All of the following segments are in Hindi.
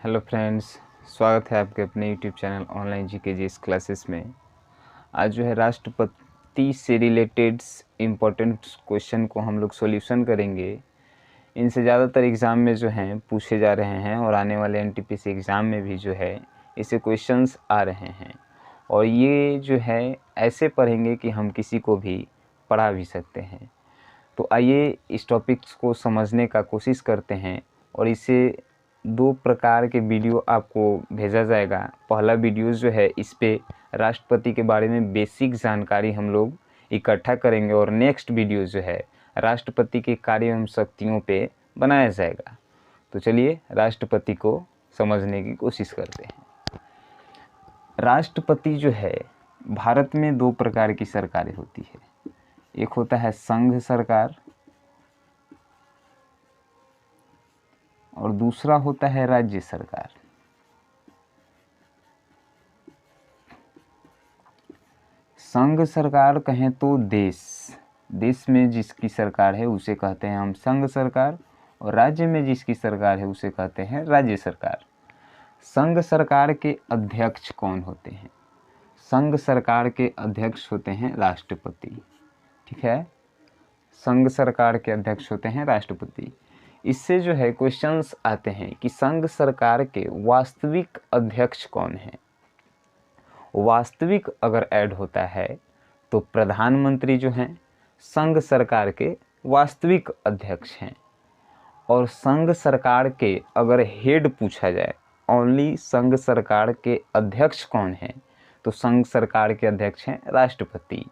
हेलो फ्रेंड्स, स्वागत है आपके अपने YouTube channel online GKGS classes में। आज जो है राष्ट्रपति से रिलेटेड इम्पोर्टेंट क्वेश्चन को हम लोग सॉल्यूशन करेंगे। इनसे ज़्यादातर एग्ज़ाम में जो हैं पूछे जा रहे हैं और आने वाले एनटीपीसी एग्ज़ाम में भी जो है इससे क्वेश्चंस आ रहे हैं और ये जो है ऐसे पढ़ेंगे कि हम किसी को भी पढ़ा भी सकते हैं। तो आइए इस टॉपिक्स को समझने का कोशिश करते हैं और इसे दो प्रकार के वीडियो आपको भेजा जाएगा। पहला वीडियो जो है इस पे राष्ट्रपति के बारे में बेसिक जानकारी हम लोग इकट्ठा करेंगे और नेक्स्ट वीडियो जो है राष्ट्रपति के कार्य एवं शक्तियों पे बनाया जाएगा। तो चलिए राष्ट्रपति को समझने की कोशिश करते हैं। राष्ट्रपति जो है भारत में दो प्रकार की सरकारें होती है। एक होता है संघ सरकार और दूसरा होता है राज्य सरकार। संघ सरकार कहें तो देश में जिसकी सरकार है उसे कहते हैं हम संघ सरकार और राज्य में जिसकी सरकार है उसे कहते हैं राज्य सरकार। संघ सरकार के अध्यक्ष कौन होते हैं? संघ सरकार के अध्यक्ष होते हैं राष्ट्रपति। ठीक है, संघ सरकार के अध्यक्ष होते हैं राष्ट्रपति। इससे जो है क्वेश्चंस आते हैं कि संघ सरकार के वास्तविक अध्यक्ष कौन है। वास्तविक अगर ऐड होता है तो प्रधानमंत्री जो हैं संघ सरकार के वास्तविक अध्यक्ष हैं। और संघ सरकार के अगर हेड पूछा जाए, ओनली संघ सरकार के अध्यक्ष कौन है, तो संघ सरकार के अध्यक्ष हैं राष्ट्रपति।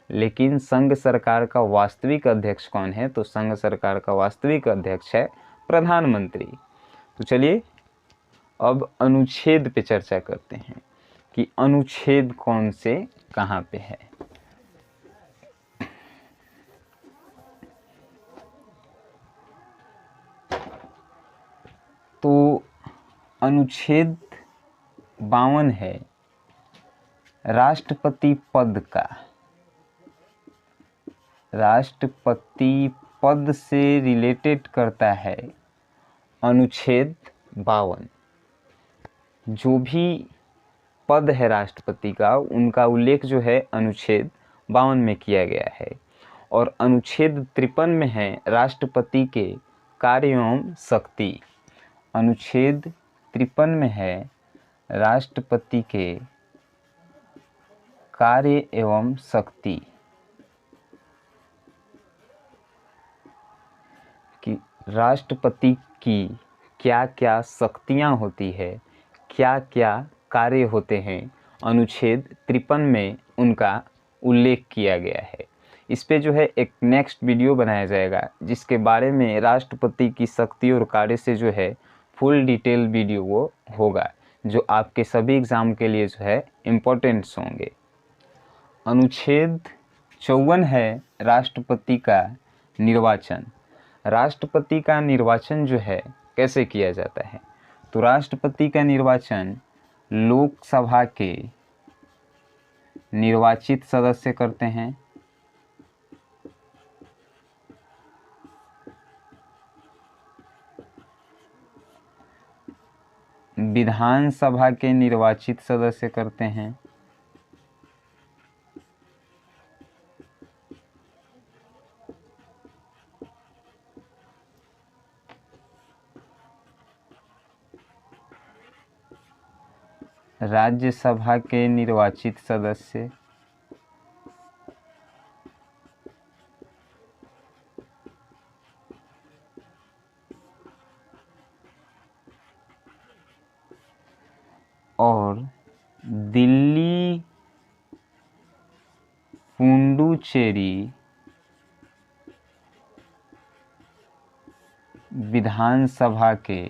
लेकिन संघ सरकार का वास्तविक अध्यक्ष कौन है, तो संघ सरकार का वास्तविक अध्यक्ष है प्रधानमंत्री। तो चलिए अब अनुच्छेद पे चर्चा करते हैं कि अनुच्छेद कौन से कहाँ पे है। तो अनुच्छेद 52 है राष्ट्रपति पद का। राष्ट्रपति पद से रिलेटेड करता है अनुच्छेद 52। जो भी पद है राष्ट्रपति का उनका उल्लेख जो है अनुच्छेद 52 में किया गया है। और अनुच्छेद 53 में है राष्ट्रपति के कार्य एवं शक्ति। अनुच्छेद 53 में है राष्ट्रपति के कार्य एवं शक्ति कि राष्ट्रपति की क्या क्या शक्तियाँ होती है, क्या क्या कार्य होते हैं। अनुच्छेद 53 में उनका उल्लेख किया गया है। इस पे जो है एक नेक्स्ट वीडियो बनाया जाएगा जिसके बारे में राष्ट्रपति की शक्ति और कार्य से जो है फुल डिटेल वीडियो वो होगा, जो आपके सभी एग्ज़ाम के लिए जो है इम्पोर्टेंट्स होंगे। अनुच्छेद 54 है राष्ट्रपति का निर्वाचन। राष्ट्रपति का निर्वाचन जो है कैसे किया जाता है, तो राष्ट्रपति का निर्वाचन लोकसभा के निर्वाचित सदस्य करते हैं। विधानसभा के निर्वाचित सदस्य करते हैं। राज्यसभा के निर्वाचित सदस्य। और दिल्ली पुडुचेरी विधानसभा के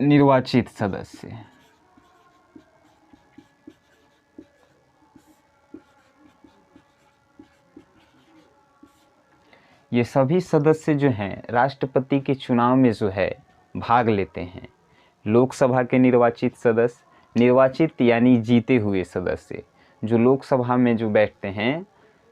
निर्वाचित सदस्य। ये सभी सदस्य जो हैं राष्ट्रपति के चुनाव में जो है भाग लेते हैं। लोकसभा के निर्वाचित सदस्य, निर्वाचित यानी जीते हुए सदस्य जो लोकसभा में जो बैठते हैं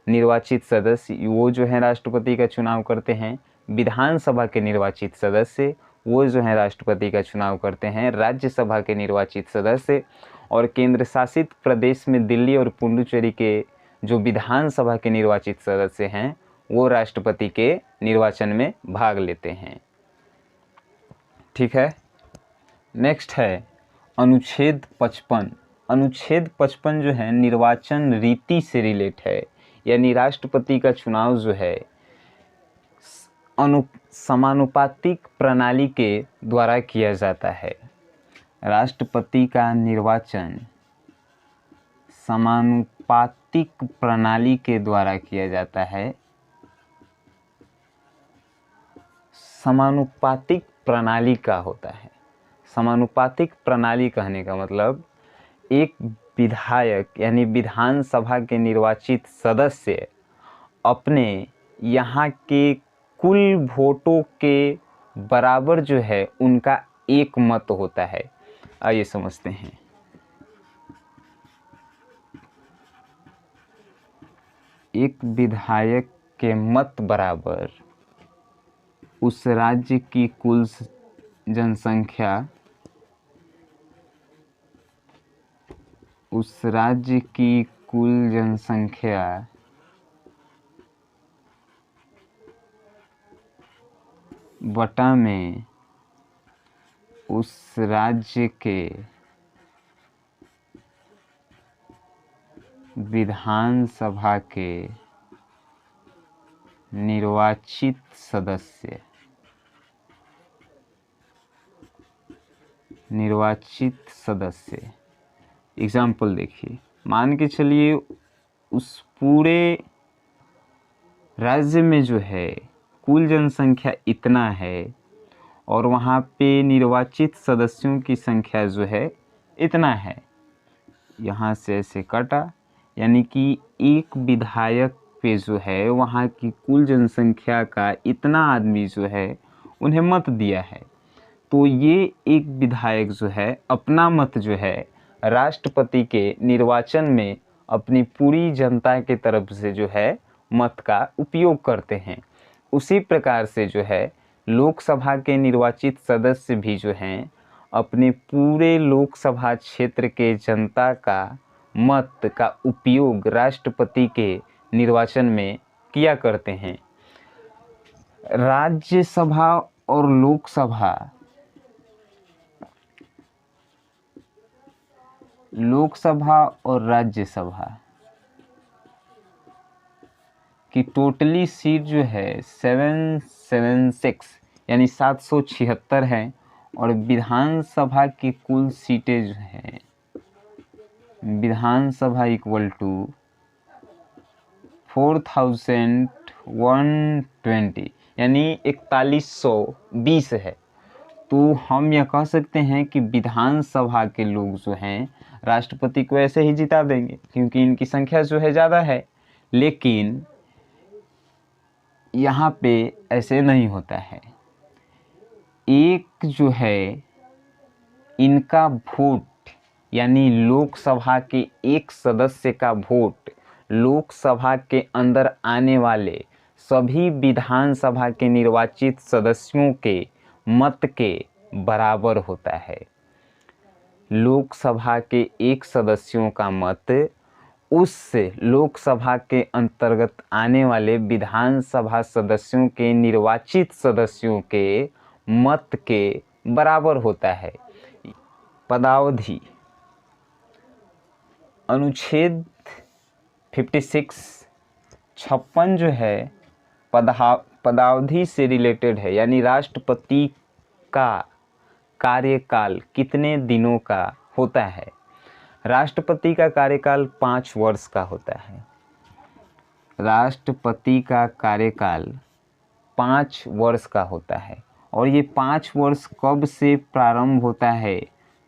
निर्वाचित सदस्य वो जो है राष्ट्रपति का चुनाव करते हैं। विधानसभा के निर्वाचित सदस्य वो जो है राष्ट्रपति का चुनाव करते हैं। राज्यसभा के निर्वाचित सदस्य और केंद्र शासित प्रदेश में दिल्ली और पुडुचेरी के जो विधानसभा के निर्वाचित सदस्य हैं वो राष्ट्रपति के निर्वाचन में भाग लेते हैं। ठीक है। नेक्स्ट है अनुच्छेद 55। अनुच्छेद 55 जो है निर्वाचन रीति से रिलेट है, यानी राष्ट्रपति का चुनाव जो है समानुपातिक प्रणाली के द्वारा किया जाता है। राष्ट्रपति का निर्वाचन समानुपातिक प्रणाली के द्वारा किया जाता है। समानुपातिक प्रणाली का होता है। समानुपातिक प्रणाली कहने का मतलब एक विधायक यानी विधानसभा के निर्वाचित सदस्य अपने यहाँ के कुल वोटों के बराबर जो है उनका एक मत होता है। आइए समझते हैं। एक विधायक के मत बराबर उस राज्य की कुल जनसंख्या, उस राज्य की कुल जनसंख्या बटा में उस राज्य के विधानसभा के निर्वाचित सदस्य, एग्जाम्पल देखिए। मान के चलिए उस पूरे राज्य में जो है कुल जनसंख्या इतना है और वहाँ पे निर्वाचित सदस्यों की संख्या जो है इतना है। यहाँ से ऐसे कटा, यानी कि एक विधायक पे जो है वहाँ की कुल जनसंख्या का इतना आदमी जो है उन्हें मत दिया है। तो ये एक विधायक जो है अपना मत जो है राष्ट्रपति के निर्वाचन में अपनी पूरी जनता के तरफ से जो है मत का उपयोग करते हैं। उसी प्रकार से जो है लोकसभा के निर्वाचित सदस्य भी जो हैं अपने पूरे लोकसभा क्षेत्र के जनता का मत का उपयोग राष्ट्रपति के निर्वाचन में किया करते हैं। राज्यसभा और लोकसभा और राज्यसभा की टोटली सीट जो है 776 यानी 776 है और विधानसभा की कुल सीटें जो हैं विधानसभा इक्वल टू 4120 यानी 4120 है। तो हम यह कह सकते हैं कि विधानसभा के लोग जो हैं राष्ट्रपति को ऐसे ही जिता देंगे क्योंकि इनकी संख्या जो है ज़्यादा है। लेकिन यहाँ पे ऐसे नहीं होता है। एक जो है इनका वोट यानी लोकसभा के एक सदस्य का वोट लोकसभा के अंदर आने वाले सभी विधानसभा के निर्वाचित सदस्यों के मत के बराबर होता है। लोकसभा के एक सदस्यों का मत उस लोकसभा के अंतर्गत आने वाले विधानसभा सदस्यों के निर्वाचित सदस्यों के मत के बराबर होता है। पदावधि अनुच्छेद 56 जो है पदावधि से रिलेटेड है, यानी राष्ट्रपति का कार्यकाल कितने दिनों का होता है। राष्ट्रपति का कार्यकाल 5 वर्ष का होता है। राष्ट्रपति का कार्यकाल 5 वर्ष का होता है और ये 5 वर्ष कब से प्रारंभ होता है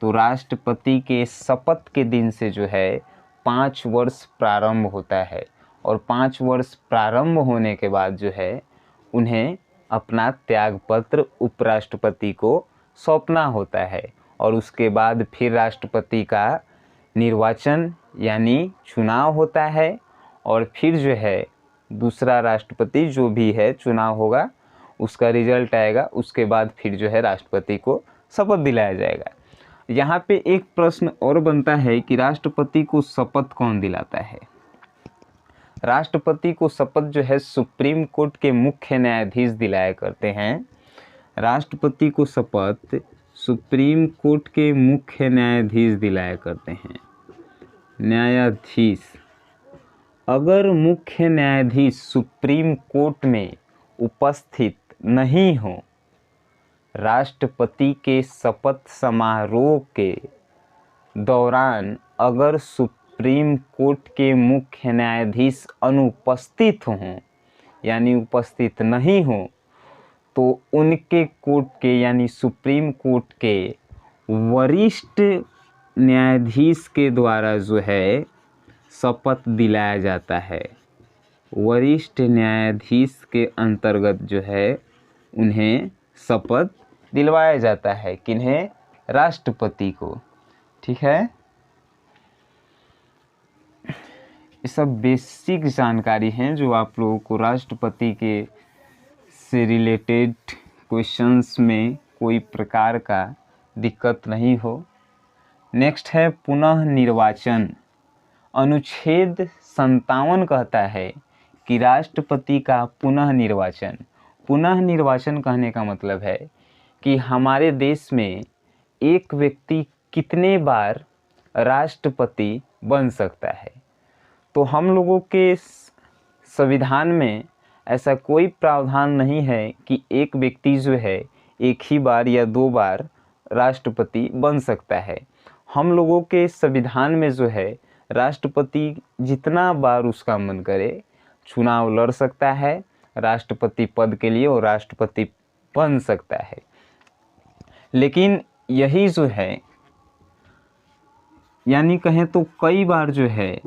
तो राष्ट्रपति के शपथ के दिन से जो है 5 वर्ष प्रारंभ होता है और 5 वर्ष प्रारंभ होने के बाद जो है उन्हें अपना त्यागपत्र उपराष्ट्रपति को सौंपना होता है और उसके बाद फिर राष्ट्रपति का निर्वाचन यानी चुनाव होता है और फिर जो है दूसरा राष्ट्रपति जो भी है चुनाव होगा, उसका रिजल्ट आएगा, उसके बाद फिर जो है राष्ट्रपति को शपथ दिलाया जाएगा। यहाँ पे एक प्रश्न और बनता है कि राष्ट्रपति को शपथ कौन दिलाता है। राष्ट्रपति को शपथ जो है सुप्रीम कोर्ट के मुख्य न्यायाधीश दिलाया करते हैं। राष्ट्रपति को शपथ सुप्रीम कोर्ट के मुख्य न्यायाधीश दिलाया करते हैं। न्यायाधीश, अगर मुख्य न्यायाधीश सुप्रीम कोर्ट में उपस्थित नहीं हो, राष्ट्रपति के शपथ समारोह के दौरान अगर सुप्रीम कोर्ट के मुख्य न्यायाधीश अनुपस्थित हों यानी उपस्थित नहीं हों, तो उनके कोर्ट के यानी सुप्रीम कोर्ट के वरिष्ठ न्यायाधीश के द्वारा जो है शपथ दिलाया जाता है। वरिष्ठ न्यायाधीश के अंतर्गत जो है उन्हें शपथ दिलवाया जाता है। किन्हें? राष्ट्रपति को। ठीक है, ये सब बेसिक जानकारी हैं जो आप लोगों को राष्ट्रपति के से रिलेटेड क्वेश्चंस में कोई प्रकार का दिक्कत नहीं हो। नेक्स्ट है पुनः निर्वाचन। अनुच्छेद 57 कहता है कि राष्ट्रपति का पुनः निर्वाचन। पुनः निर्वाचन कहने का मतलब है कि हमारे देश में एक व्यक्ति कितने बार राष्ट्रपति बन सकता है। तो हम लोगों के संविधान में ऐसा कोई प्रावधान नहीं है कि एक व्यक्ति जो है एक ही बार या 2 बार राष्ट्रपति बन सकता है। हम लोगों के संविधान में जो है राष्ट्रपति जितना बार उसका मन करे चुनाव लड़ सकता है राष्ट्रपति पद के लिए और राष्ट्रपति बन सकता है। लेकिन यही जो है यानी कहें तो कई बार जो है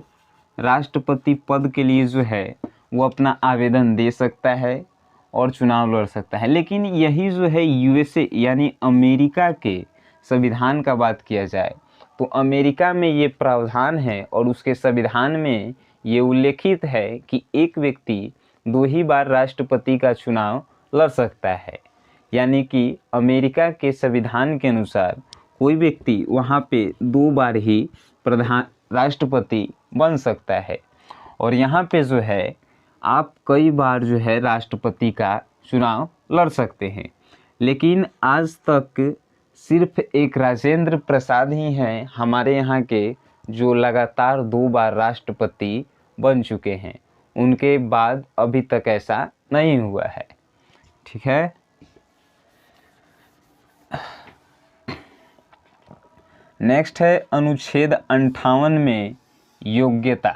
राष्ट्रपति पद के लिए जो है वो अपना आवेदन दे सकता है और चुनाव लड़ सकता है। लेकिन यही जो है यूएसए यानी अमेरिका के संविधान का बात किया जाए तो अमेरिका में ये प्रावधान है और उसके संविधान में ये उल्लेखित है कि एक व्यक्ति 2 ही बार राष्ट्रपति का चुनाव लड़ सकता है। यानी कि अमेरिका के संविधान के अनुसार कोई व्यक्ति वहाँ पे 2 बार ही राष्ट्रपति बन सकता है। और यहाँ पे जो है आप कई बार जो है राष्ट्रपति का चुनाव लड़ सकते हैं। लेकिन आज तक सिर्फ एक राजेंद्र प्रसाद ही हैं हमारे यहाँ के जो लगातार 2 बार राष्ट्रपति बन चुके हैं। उनके बाद अभी तक ऐसा नहीं हुआ है। ठीक है, नेक्स्ट है अनुच्छेद 58 में योग्यता,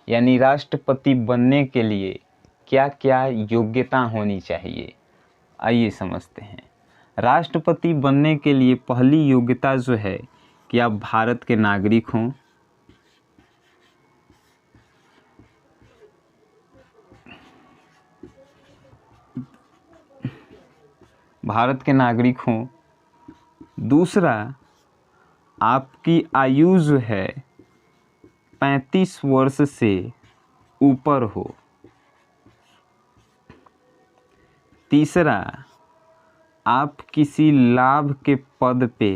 यानी राष्ट्रपति बनने के लिए क्या क्या योग्यता होनी चाहिए। आइए समझते हैं। राष्ट्रपति बनने के लिए पहली योग्यता जो है कि आप भारत के नागरिक हों, भारत के नागरिक हों। दूसरा, आपकी आयु जो है 35 वर्ष से ऊपर हो। तीसरा, आप किसी लाभ के पद पे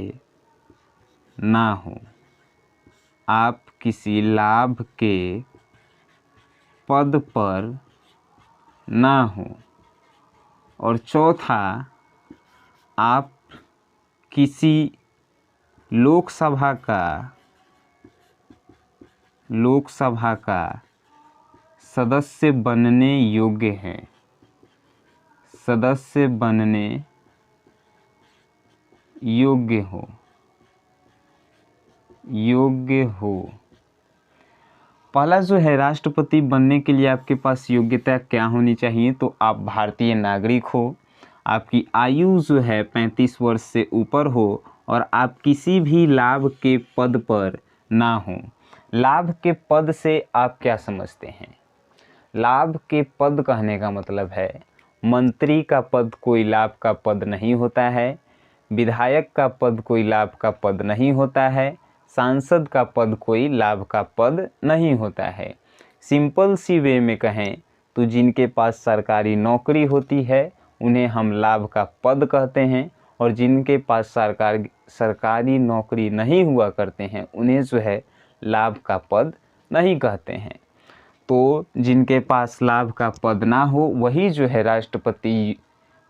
ना हो, आप किसी लाभ के पद पर ना हो। और चौथा, आप किसी लोकसभा का सदस्य बनने योग्य हैं, सदस्य बनने योग्य हो। पहला जो है राष्ट्रपति बनने के लिए आपके पास योग्यता क्या होनी चाहिए, तो आप भारतीय नागरिक हो, आपकी आयु जो है 35 वर्ष से ऊपर हो और आप किसी भी लाभ के पद पर ना हो। लाभ के पद से आप क्या समझते हैं? लाभ के पद कहने का मतलब है मंत्री का पद कोई लाभ का पद नहीं होता है, विधायक का पद कोई लाभ का पद नहीं होता है, सांसद का पद कोई लाभ का पद नहीं होता है। सिंपल सी वे में कहें तो जिनके पास सरकारी नौकरी होती है उन्हें हम लाभ का पद कहते हैं, और जिनके पास सरकारी नौकरी नहीं हुआ करते हैं उन्हें जो है लाभ का पद नहीं कहते हैं। तो जिनके पास लाभ का पद ना हो वही जो है राष्ट्रपति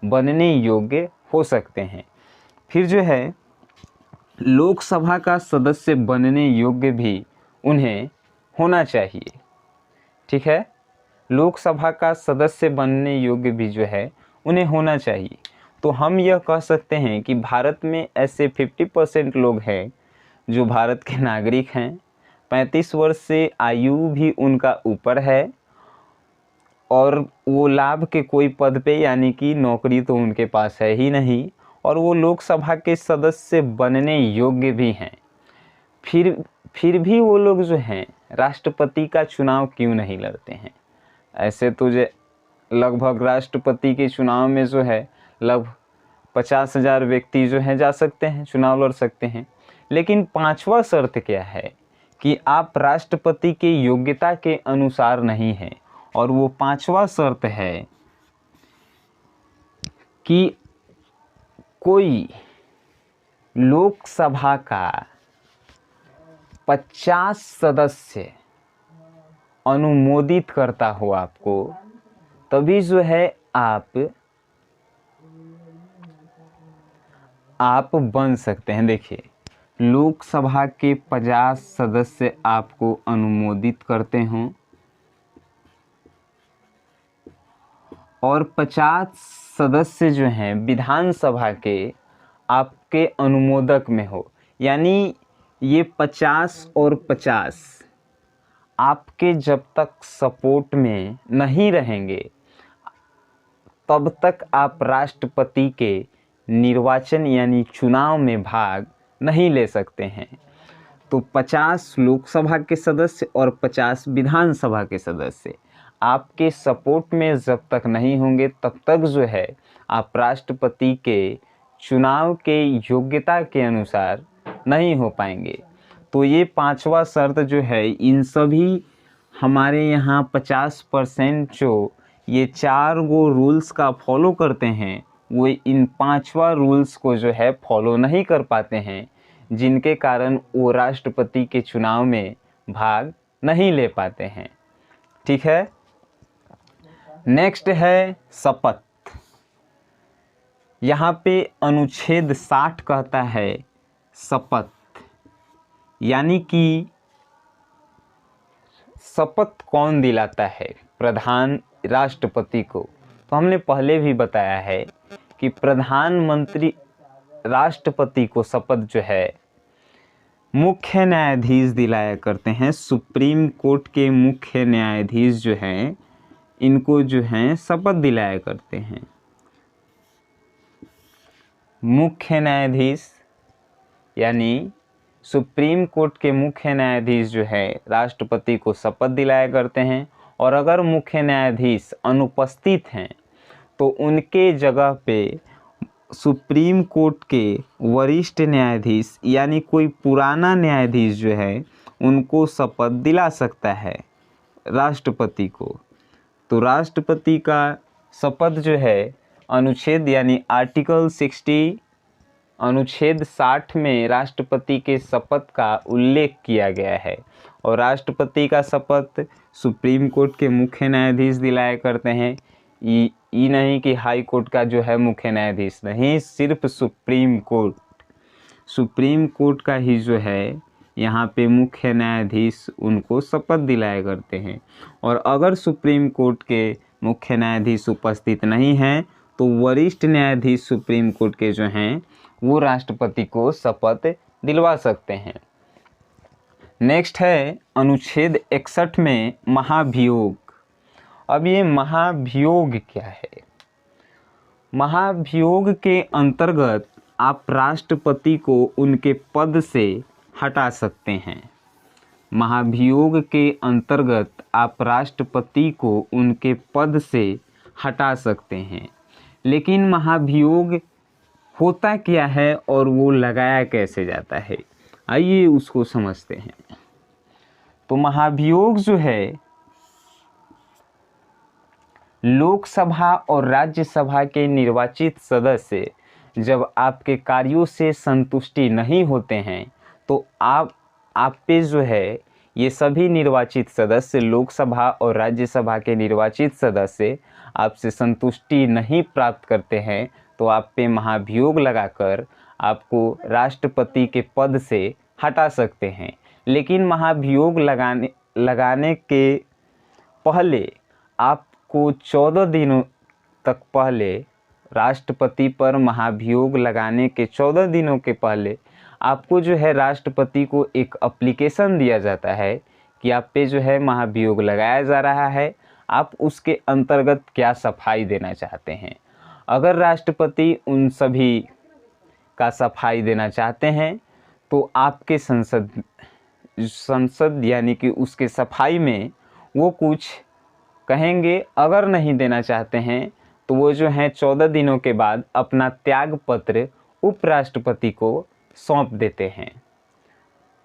बनने योग्य हो सकते हैं। फिर जो है लोकसभा का सदस्य बनने योग्य भी उन्हें होना चाहिए। ठीक है, लोकसभा का सदस्य बनने योग्य भी जो है उन्हें होना चाहिए। तो हम यह कह सकते हैं कि भारत में ऐसे 50% लोग हैं जो भारत के नागरिक हैं, 35 वर्ष से आयु भी उनका ऊपर है, और वो लाभ के कोई पद पे यानी कि नौकरी तो उनके पास है ही नहीं, और वो लोकसभा के सदस्य बनने योग्य भी हैं। फिर भी वो लोग जो हैं राष्ट्रपति का चुनाव क्यों नहीं लड़ते हैं? ऐसे तो जो लगभग राष्ट्रपति के चुनाव में जो है लगभग 50,000 व्यक्ति जो हैं जा सकते हैं, चुनाव लड़ सकते हैं। लेकिन 5वां शर्त क्या है कि आप राष्ट्रपति के योग्यता के अनुसार नहीं हैं, और वो 5वां शर्त है कि कोई लोकसभा का 50 सदस्य अनुमोदित करता हो आपको, तभी जो है आप बन सकते हैं। देखिए, लोकसभा के 50 सदस्य आपको अनुमोदित करते हों और 50 सदस्य जो हैं विधानसभा के आपके अनुमोदक में हो, यानी ये 50 और 50 आपके जब तक सपोर्ट में नहीं रहेंगे तब तक आप राष्ट्रपति के निर्वाचन यानी चुनाव में भाग नहीं ले सकते हैं। तो 50 लोकसभा के सदस्य और 50 विधानसभा के सदस्य आपके सपोर्ट में जब तक नहीं होंगे तब तक जो है आप राष्ट्रपति के चुनाव के योग्यता के अनुसार नहीं हो पाएंगे। तो ये 5वां शर्त जो है, इन सभी हमारे यहाँ 50% जो ये 4 गो रूल्स का फॉलो करते हैं वो इन 5वां रूल्स को जो है फॉलो नहीं कर पाते हैं, जिनके कारण वो राष्ट्रपति के चुनाव में भाग नहीं ले पाते हैं। ठीक है, नेक्स्ट है शपथ। यहाँ पे अनुच्छेद 60 कहता है शपथ, यानी कि शपथ कौन दिलाता है? प्रधान राष्ट्रपति को। तो हमने पहले भी बताया है कि प्रधानमंत्री राष्ट्रपति को शपथ जो है मुख्य न्यायाधीश दिलाया करते हैं। सुप्रीम कोर्ट के मुख्य न्यायाधीश जो हैं इनको जो हैं शपथ दिलाया करते हैं। मुख्य न्यायाधीश यानी सुप्रीम कोर्ट के मुख्य न्यायाधीश जो है राष्ट्रपति को शपथ दिलाया करते हैं, और अगर मुख्य न्यायाधीश अनुपस्थित हैं तो उनके जगह पे सुप्रीम कोर्ट के वरिष्ठ न्यायाधीश यानी कोई पुराना न्यायाधीश जो है उनको शपथ दिला सकता है राष्ट्रपति को। तो राष्ट्रपति का शपथ जो है अनुच्छेद यानी आर्टिकल 60 अनुच्छेद 60 में राष्ट्रपति के शपथ का उल्लेख किया गया है, और राष्ट्रपति का शपथ सुप्रीम कोर्ट के मुख्य न्यायाधीश दिलाया करते हैं। ये नहीं कि हाई कोर्ट का जो है मुख्य न्यायाधीश नहीं, सिर्फ सुप्रीम कोर्ट का ही जो है यहाँ पे मुख्य न्यायाधीश उनको शपथ दिलाया करते हैं। और अगर सुप्रीम कोर्ट के मुख्य न्यायाधीश उपस्थित नहीं हैं तो वरिष्ठ न्यायाधीश सुप्रीम कोर्ट के जो हैं वो राष्ट्रपति को शपथ दिलवा सकते हैं। नेक्स्ट है अनुच्छेद 61 में महाभियोग। अब ये महाभियोग क्या है? महाभियोग के अंतर्गत आप राष्ट्रपति को उनके पद से हटा सकते हैं। महाभियोग के अंतर्गत आप राष्ट्रपति को उनके पद से हटा सकते हैं। लेकिन महाभियोग होता क्या है और वो लगाया कैसे जाता है, आइए उसको समझते हैं। तो महाभियोग जो है लोकसभा और राज्यसभा के निर्वाचित सदस्य जब आपके कार्यों से संतुष्टि नहीं होते हैं तो आप पे जो है ये सभी निर्वाचित सदस्य, लोकसभा और राज्यसभा के निर्वाचित सदस्य आपसे संतुष्टि नहीं प्राप्त करते हैं तो आप पे महाभियोग लगाकर आपको राष्ट्रपति के पद से हटा सकते हैं। लेकिन महाभियोग लगाने के पहले आपको 14 दिनों तक पहले, राष्ट्रपति पर महाभियोग लगाने के 14 दिनों के पहले आपको जो है राष्ट्रपति को एक एप्लीकेशन दिया जाता है कि आप पे जो है महाभियोग लगाया जा रहा है, आप उसके अंतर्गत क्या सफाई देना चाहते हैं। अगर राष्ट्रपति उन सभी का सफाई देना चाहते हैं तो आपके संसद यानी कि उसके सफाई में वो कुछ कहेंगे। अगर नहीं देना चाहते हैं तो वो जो है 14 दिनों के बाद अपना त्याग पत्र उपराष्ट्रपति को सौंप देते हैं।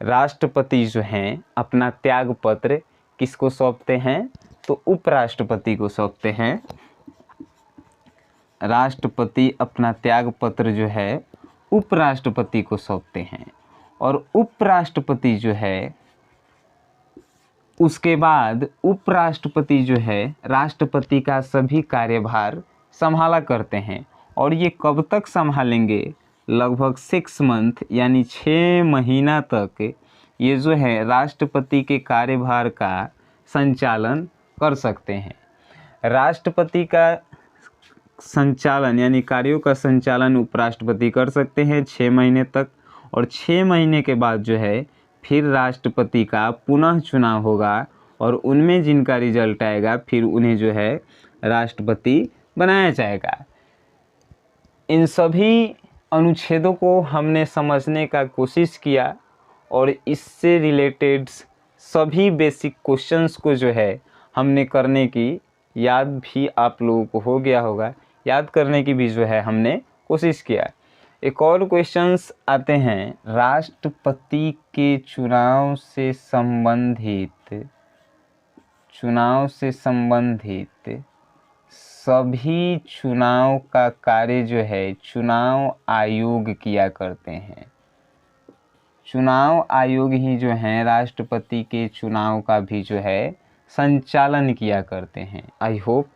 राष्ट्रपति जो हैं अपना त्याग पत्र किसको सौंपते हैं तो उपराष्ट्रपति को सौंपते हैं। राष्ट्रपति अपना त्याग पत्र जो है उपराष्ट्रपति को सौंपते हैं और उपराष्ट्रपति जो है उसके बाद उपराष्ट्रपति जो है राष्ट्रपति का सभी कार्यभार संभाला करते हैं। और ये कब तक संभालेंगे, लगभग 6 मंथ यानी 6 महीना तक ये जो है राष्ट्रपति के कार्यभार का संचालन कर सकते हैं। राष्ट्रपति का संचालन यानी कार्यों का संचालन उपराष्ट्रपति कर सकते हैं 6 महीने तक, और 6 महीने के बाद जो है फिर राष्ट्रपति का पुनः चुनाव होगा और उनमें जिनका रिजल्ट आएगा फिर उन्हें जो है राष्ट्रपति बनाया जाएगा। इन सभी अनुच्छेदों को हमने समझने का कोशिश किया और इससे रिलेटेड सभी बेसिक क्वेश्चंस को जो है हमने करने की याद भी आप लोगों को हो गया होगा, याद करने की भी जो है हमने कोशिश किया। एक और क्वेश्चंस आते हैं, राष्ट्रपति के चुनाव से संबंधित सभी चुनाव का कार्य जो है चुनाव आयोग किया करते हैं। चुनाव आयोग ही जो है राष्ट्रपति के चुनाव का भी जो है संचालन किया करते हैं। आई होप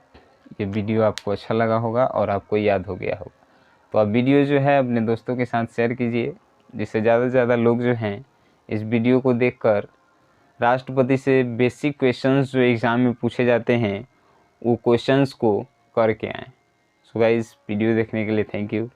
ये वीडियो आपको अच्छा लगा होगा और आपको याद हो गया होगा। तो आप वीडियो जो है अपने दोस्तों के साथ शेयर कीजिए, जिससे ज़्यादा से ज़्यादा लोग जो हैं इस वीडियो को देखकर राष्ट्रपति से बेसिक क्वेश्चंस जो एग्ज़ाम में पूछे जाते हैं वो क्वेश्चंस को करके आएँ। सो गाइस, वीडियो देखने के लिए थैंक यू।